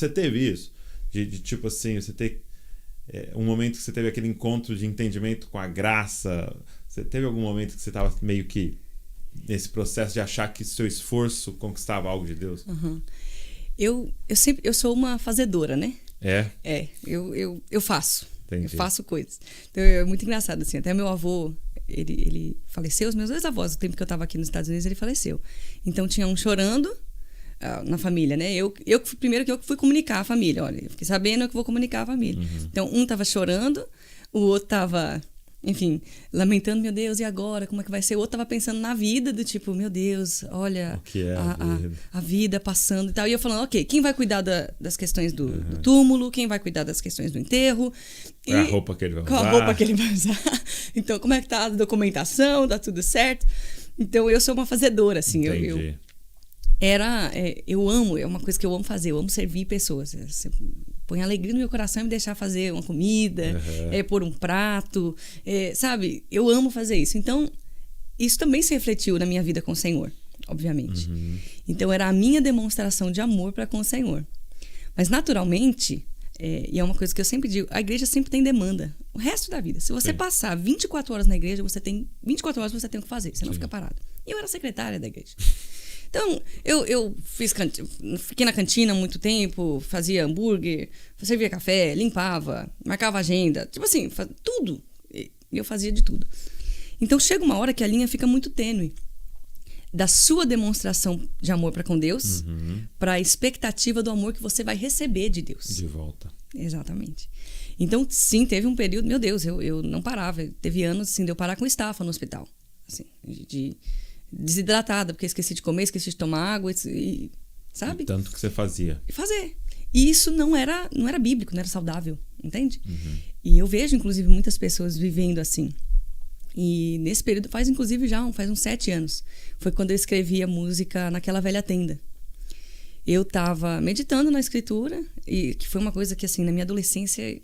Você teve isso? De tipo assim, você ter um momento que você teve aquele encontro de entendimento com a graça? Você teve algum momento que você estava meio que nesse processo de achar que seu esforço conquistava algo de Deus? Uhum. Eu sou uma fazedora, né? Eu faço. Entendi. Eu faço coisas. Então é muito engraçado, assim. Até meu avô, ele faleceu. Os meus dois avós, no tempo que eu estava aqui nos Estados Unidos, ele faleceu. Então tinha um chorando na família, né? Primeiro que eu fui comunicar a família. Olha, eu fiquei sabendo que eu vou comunicar a família. Uhum. Então um estava chorando, o outro estava... Enfim, lamentando, meu Deus, e agora? Como é que vai ser? O outro tava pensando na vida, do tipo, meu Deus, olha O que é a vida passando e tal. E eu falando, ok, quem vai cuidar das questões do túmulo? Quem vai cuidar das questões do enterro? E a roupa que ele vai usar. Com a roupa que ele vai usar. Então, como é que tá a documentação? Tá tudo certo? Então, eu sou uma fazedora, assim. Entendi. Eu amo, é uma coisa que eu amo fazer, eu amo servir pessoas. Você põe alegria no meu coração e me deixar fazer uma comida, pôr um prato, sabe? Eu amo fazer isso. Então, isso também se refletiu na minha vida com o Senhor, obviamente. Uhum. Então, era a minha demonstração de amor para com o Senhor. Mas, naturalmente, e é uma coisa que eu sempre digo, a igreja sempre tem demanda. O resto da vida. Se você passar 24 horas na igreja, 24 horas você tem o que fazer, você não fica parado. E eu era secretária da igreja. Então, eu fiquei na cantina há muito tempo, fazia hambúrguer, servia café, limpava, marcava agenda, tipo assim, tudo. Eu fazia de tudo. Então, chega uma hora que a linha fica muito tênue da sua demonstração de amor para com Deus para a expectativa do amor que você vai receber de Deus. De volta. Exatamente. Então, sim, teve um período, meu Deus, eu não parava. Teve anos, assim, de eu parar com estafa no hospital. Assim, desidratada, porque esqueci de comer, esqueci de tomar água, sabe? E tanto que você fazia. E fazer. E isso não era bíblico, não era saudável, entende? E eu vejo, inclusive, muitas pessoas vivendo assim. E nesse período, faz uns 7 anos, foi quando eu escrevi a música Naquela Velha Tenda. Eu estava meditando na escritura, e que foi uma coisa que, assim, na minha adolescência,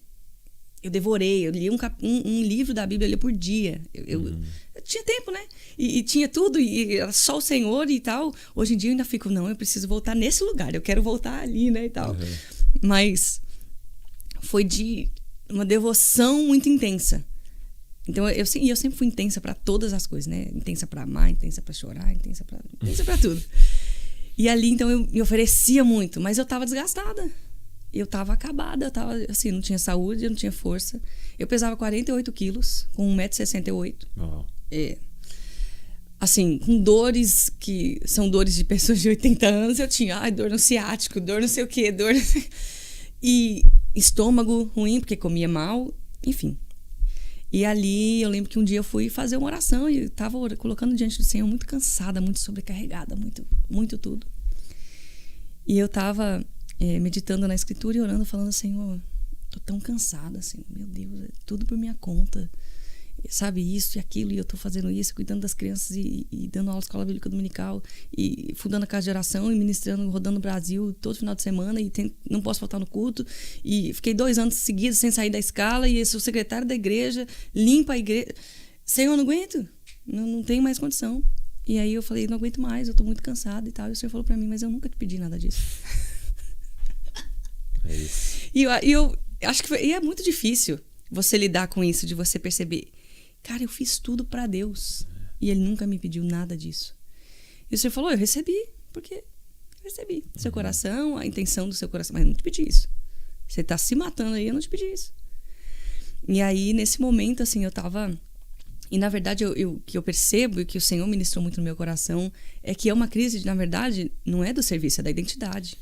eu devorei. Eu li um livro da Bíblia ali por dia. Eu tinha tempo, né? E tinha tudo, e era só o Senhor e tal. Hoje em dia eu ainda fico, não, eu preciso voltar nesse lugar, eu quero voltar ali, né, e tal. Mas foi de uma devoção muito intensa. Então eu sempre fui intensa para todas as coisas, né? Intensa para amar, intensa para chorar, intensa para tudo. E ali, então, eu me oferecia muito, mas eu tava desgastada. Eu tava acabada, eu tava, assim, não tinha saúde, eu não tinha força. Eu pesava 48 quilos, com 1,68 m. Assim, com dores que são dores de pessoas de 80 anos, eu tinha dor no ciático, dor não sei o quê, e estômago ruim, porque comia mal, enfim. E ali, eu lembro que um dia eu fui fazer uma oração e eu tava colocando diante do Senhor muito cansada, muito sobrecarregada, muito, muito tudo. E eu tava meditando na escritura e orando, falando, Senhor, tô tão cansada, assim, meu Deus, é tudo por minha conta, sabe, isso e aquilo, e eu tô fazendo isso, cuidando das crianças e dando aula na escola bíblica dominical e fundando a casa de oração e ministrando, rodando o Brasil todo final de semana e não posso faltar no culto, e fiquei 2 anos seguidos sem sair da escala e sou secretário da igreja, limpa a igreja. Senhor, eu não aguento, não tenho mais condição. E aí eu falei, não aguento mais, eu tô muito cansada e tal. E o Senhor falou pra mim, mas eu nunca te pedi nada disso. É isso. E eu acho que é muito difícil você lidar com isso, de você perceber, cara, eu fiz tudo pra Deus e Ele nunca me pediu nada disso. E o Senhor falou, eu recebi, porque eu recebi seu coração, a intenção do seu coração, mas eu não te pedi isso. Você tá se matando aí, eu não te pedi isso. E aí, nesse momento, assim, eu tava... E, na verdade, o que eu percebo e o que o Senhor ministrou muito no meu coração é que é uma crise, na verdade, não é do serviço, é da identidade.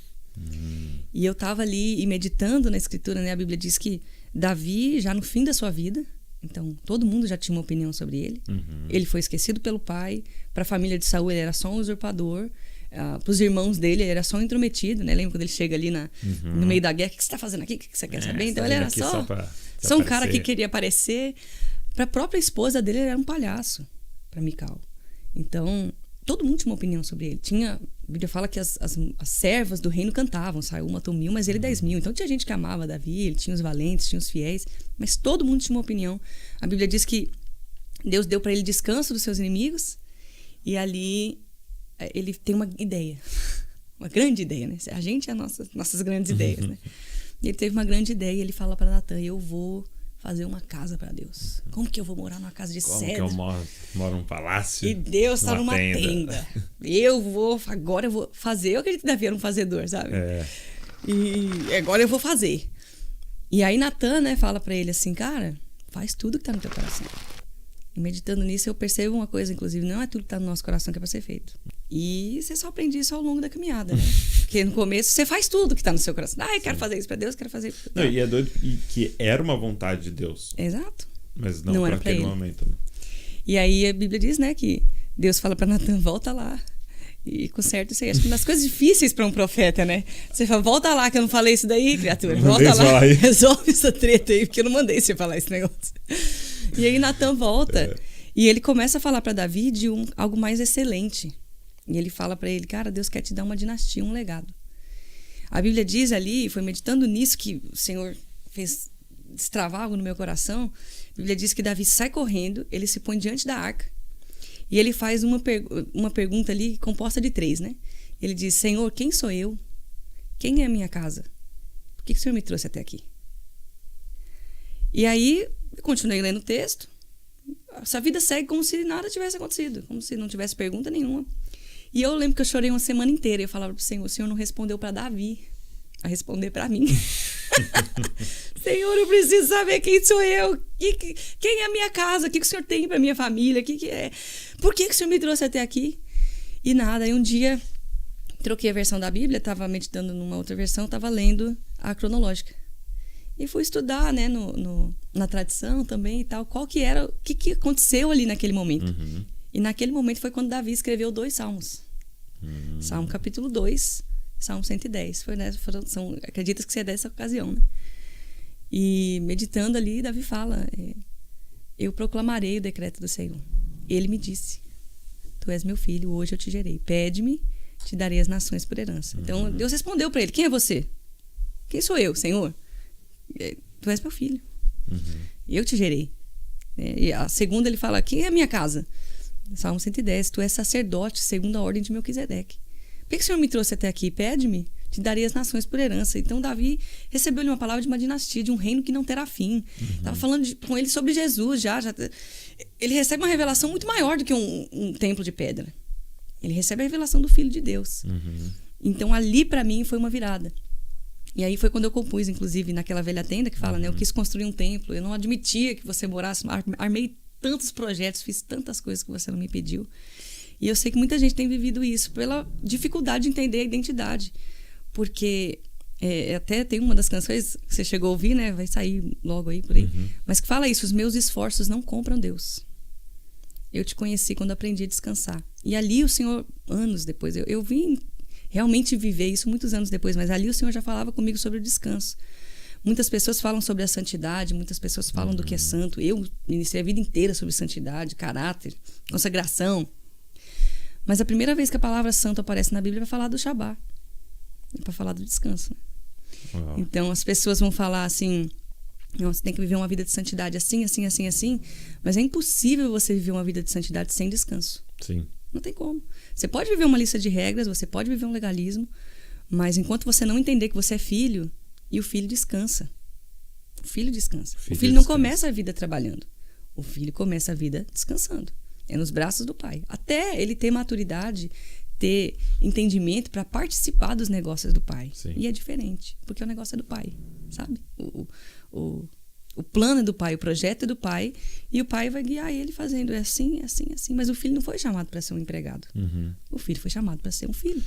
E eu tava ali e meditando na escritura, né? A Bíblia diz que Davi, já no fim da sua vida, então todo mundo já tinha uma opinião sobre ele. Ele foi esquecido pelo pai. Para a família de Saul, ele era só um usurpador. Para os irmãos dele, ele era só um intrometido, né? Lembra quando ele chega ali no meio da guerra? O que você está fazendo aqui? O que você quer saber? Então ele era só um cara que queria aparecer. Para a própria esposa dele, ele era um palhaço, para Mical. Então, todo mundo tinha uma opinião sobre ele. A Bíblia fala que as servas do reino cantavam, saiu matou 1000, mas ele 10.000. Então tinha gente que amava Davi, ele tinha os valentes, tinha os fiéis, mas todo mundo tinha uma opinião. A Bíblia diz que Deus deu para ele descanso dos seus inimigos, e ali ele tem uma ideia. uma grande ideia, né? A gente é nossas grandes ideias, né? E ele teve uma grande ideia e ele fala para Natan, eu vou fazer uma casa para Deus. Como que eu vou morar numa casa de Como cedro? que eu moro num palácio? E Deus está numa tenda. Agora eu vou fazer. Eu acredito que Davi era um fazedor, sabe? E agora eu vou fazer. E aí Natan, né, fala para ele assim, cara, faz tudo que tá no teu coração. E meditando nisso, eu percebo uma coisa, inclusive, não é tudo que tá no nosso coração que é para ser feito. E você só aprende isso ao longo da caminhada, né? Porque no começo você faz tudo que tá no seu coração. Eu quero fazer isso para Deus, quero fazer isso pra Deus. Não, e é doido que era uma vontade de Deus. Exato. Mas não para aquele momento, né? E aí a Bíblia diz, né, que Deus fala para Natan, volta lá. E conserta isso aí. Acho que uma das coisas difíceis para um profeta, né? Você fala, volta lá que eu não falei isso daí, criatura. Volta lá, resolve essa treta aí, porque eu não mandei você falar esse negócio. E aí Natan volta e ele começa a falar para Davi de algo mais excelente. E ele fala para ele, cara, Deus quer te dar uma dinastia, um legado. A Bíblia diz ali, foi meditando nisso que o Senhor fez destravar algo no meu coração. A Bíblia diz que Davi sai correndo, ele se põe diante da arca e ele faz uma pergunta ali composta de 3, né? Ele diz, Senhor, quem sou eu? Quem é a minha casa? Por que o Senhor me trouxe até aqui? E aí, eu continuei lendo o texto. Essa vida segue como se nada tivesse acontecido, como se não tivesse pergunta nenhuma. E eu lembro que eu chorei uma semana inteira e eu falava pro Senhor, o Senhor não respondeu para Davi, a responder para mim. Senhor, eu preciso saber quem sou eu, quem é a minha casa, o que o Senhor tem para minha família, que é? Por que o Senhor me trouxe até aqui? E nada, aí um dia troquei a versão da Bíblia, estava meditando numa outra versão, estava lendo a cronológica. E fui estudar, né, na tradição também e tal, qual que era, o que aconteceu ali naquele momento. Uhum. E naquele momento foi quando Davi escreveu 2 salmos. Salmo capítulo 2, Salmo 110. Acredita que é dessa ocasião, né? E meditando ali, Davi fala, eu proclamarei o decreto do Senhor. Ele me disse, tu és meu filho, hoje eu te gerei. Pede-me, te darei as nações por herança. Então Deus respondeu para ele, quem é você? Quem sou eu, Senhor? Tu és meu filho. Eu te gerei. E a segunda ele fala, quem é a minha casa? Salmo 110, tu és sacerdote segundo a ordem de Melquisedeque. Por que o Senhor me trouxe até aqui? Pede-me, te darei as nações por herança. Então Davi recebeu-lhe uma palavra de uma dinastia, de um reino que não terá fim. Estava falando com ele sobre Jesus já. Ele recebe uma revelação muito maior do que um templo de pedra. Ele recebe a revelação do Filho de Deus. Então ali para mim foi uma virada. E aí foi quando eu compus, inclusive, naquela velha tenda que fala, né? Eu quis construir um templo, eu não admitia que você morasse, armei tantos projetos, fiz tantas coisas que você não me pediu. E eu sei que muita gente tem vivido isso pela dificuldade de entender a identidade. Porque até tem uma das canções que você chegou a ouvir, né? Vai sair logo aí por aí. Mas que fala isso, os meus esforços não compram Deus. Eu te conheci quando aprendi a descansar. E ali o Senhor, anos depois, eu vim realmente viver isso muitos anos depois, mas ali o Senhor já falava comigo sobre o descanso. Muitas pessoas falam sobre a santidade, muitas pessoas falam do que é santo. Eu ministrei a vida inteira sobre santidade, caráter, consagração. Mas a primeira vez que a palavra santo aparece na Bíblia é para falar do Shabá, é para falar do descanso. Então as pessoas vão falar assim, você tem que viver uma vida de santidade assim, assim, assim, assim, mas é impossível você viver uma vida de santidade sem descanso. Sim. Não tem como. Você pode viver uma lista de regras, você pode viver um legalismo, mas enquanto você não entender que você é filho, e o filho descansa. O filho descansa. O filho não começa a vida trabalhando. O filho começa a vida descansando. É nos braços do pai. Até ele ter maturidade, ter entendimento para participar dos negócios do pai. Sim. E é diferente, porque o negócio é do pai, sabe? O plano é do pai, o projeto é do pai, e o pai vai guiar ele fazendo assim, assim, assim. Mas o filho não foi chamado para ser um empregado. O filho foi chamado para ser um filho.